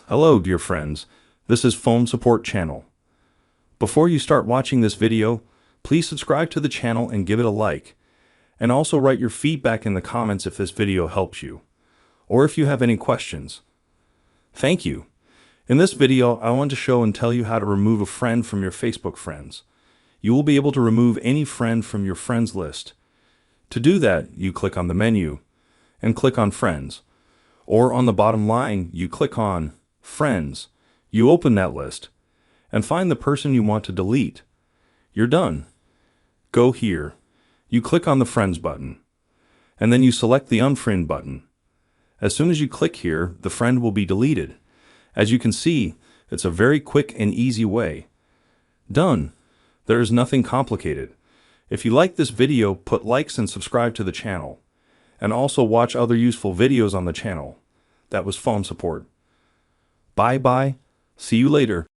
Hello, dear friends. This is Phone Support Channel. Before you start watching this video, please subscribe to the channel and give it a like. And also write your feedback in the comments if this video helps you, or if you have any questions. Thank you. In this video, I want to show and tell you how to remove a friend from your Facebook friends. You will be able to remove any friend from your friends list. To do that, you click on the menu and click on Friends. Or on the bottom line, you click on Friends. You open that list and find the person you want to delete. You're done. Go here. You click on the Friends button, and then you select the Unfriend button. As soon as you click here, the friend will be deleted. As you can see, it's a very quick and easy way. Done. There is nothing complicated. If you like this video, put likes and subscribe to the channel. And also watch other useful videos on the channel. That was Phone Support. Bye bye. See you later.